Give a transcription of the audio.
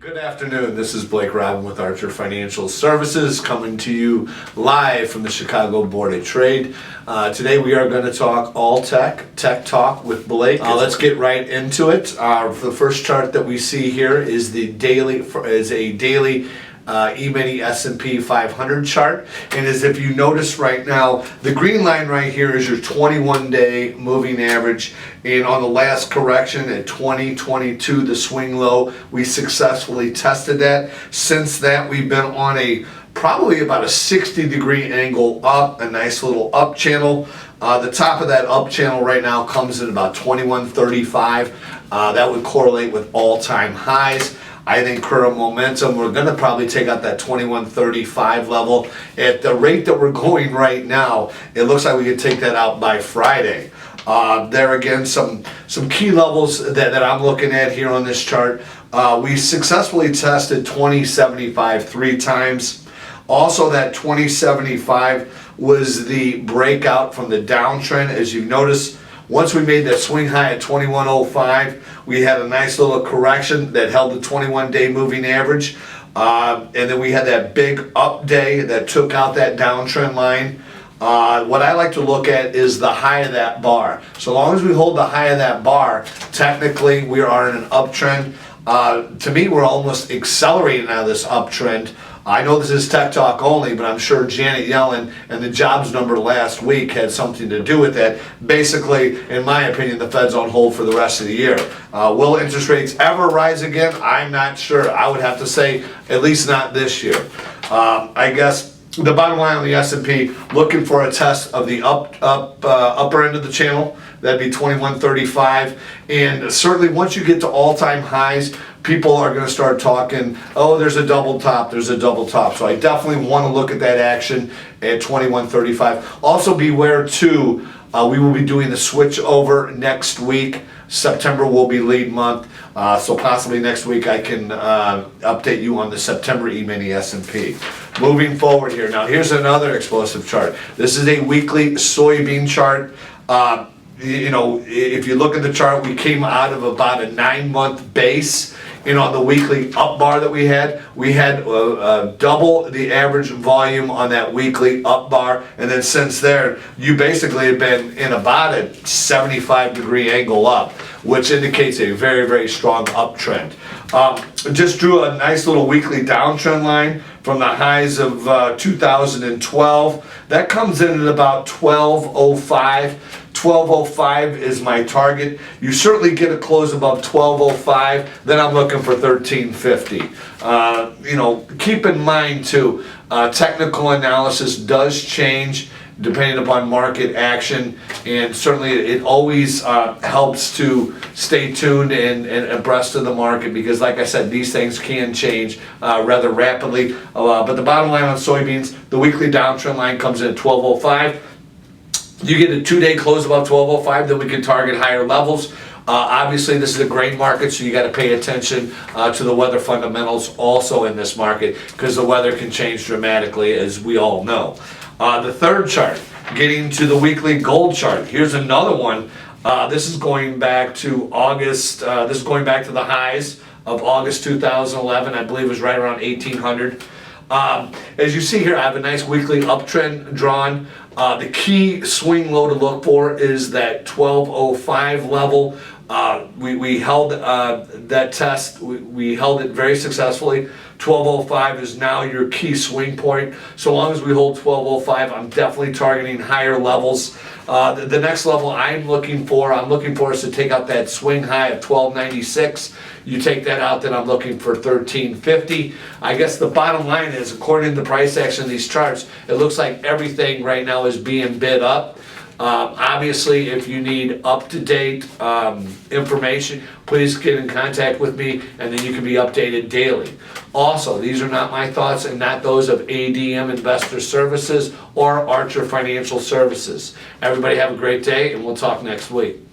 Good afternoon, this is Blake Robben with Archer Financial Services coming to you live from the Chicago Board of Trade. Today we are going to talk all tech talk with Blake. Let's get right into it. The first chart that we see here is a daily E-mini S&P 500 chart, and as if you notice right now, the green line right here is your 21-day moving average, and on the last correction at 2022, the swing low, we successfully tested that. Since that, we've been on probably about a 60-degree angle up, a nice little up channel. The top of that up channel right now comes at about 21.35. That would correlate with all-time highs. I think current momentum, we're going to probably take out that 21.35 level. At the rate that we're going right now, it looks like we could take that out by Friday. There again, some key levels that I'm looking at here on this chart. We successfully tested 20.75 3 times. Also, that 20.75 was the breakout from the downtrend. As you notice, once we made that swing high at 21.05, we had a nice little correction that held the 21-day moving average. And then we had that big up day that took out that downtrend line. What I like to look at is the high of that bar. So long as we hold the high of that bar, technically we are in an uptrend. To me, we're almost accelerating out of this uptrend. I know this is tech talk only, but I'm sure Janet Yellen and the jobs number last week had something to do with that. Basically, in my opinion, the Fed's on hold for the rest of the year. Will interest rates ever rise again? I'm not sure. I would have to say at least not this year. I guess the bottom line on the S&P, looking for a test of the upper end of the channel. That'd be 21.35. And certainly once you get to all-time highs, people are going to start talking, oh, there's a double top, there's a double top. So I definitely want to look at that action at 21.35. Also beware too, we will be doing the switch over next week. September will be lead month, so possibly next week I can update you on the September E-mini S&P. Moving forward here, now here's another explosive chart. This is a weekly soybean chart. You know, if you look at the chart, we came out of about a 9-month base. And on the weekly up bar that we had double the average volume on that weekly up bar. And then since there, you basically have been in about a 75-degree angle up, which indicates a very, very strong uptrend. Just drew a nice little weekly downtrend line from the highs of 2012. That comes in at about 12.05. 12.05 is my target. You certainly get a close above 12.05, then I'm looking for 13.50. You know, keep in mind too, technical analysis does change depending upon market action, and certainly it always helps to stay tuned and abreast of the market, because like I said, these things can change rather rapidly. But the bottom line on soybeans, the weekly downtrend line comes in at 12.05. You get a 2-day close above 12.05, then we can target higher levels. Obviously, this is a grain market, so you got to pay attention to the weather fundamentals also in this market, because the weather can change dramatically, as we all know. The third chart, getting to the weekly gold chart. Here's another one. This is going back to August. This is going back to the highs of August 2011. I believe it was right around 1800. As you see here, I have a nice weekly uptrend drawn. The key swing low to look for is that 12.05 level. We held that test. We held it very successfully. 12.05 is now your key swing point. So long as we hold 12.05, I'm definitely targeting higher levels. The next level I'm looking for us to take out that swing high of 12.96. You take that out, then I'm looking for 13.50. I guess the bottom line is, according to the price action of these charts, it looks like everything right now is being bid up. Obviously, if you need up-to-date information, please get in contact with me, and then you can be updated daily. Also, these are not my thoughts and not those of ADM Investor Services or Archer Financial Services. Everybody have a great day, and we'll talk next week.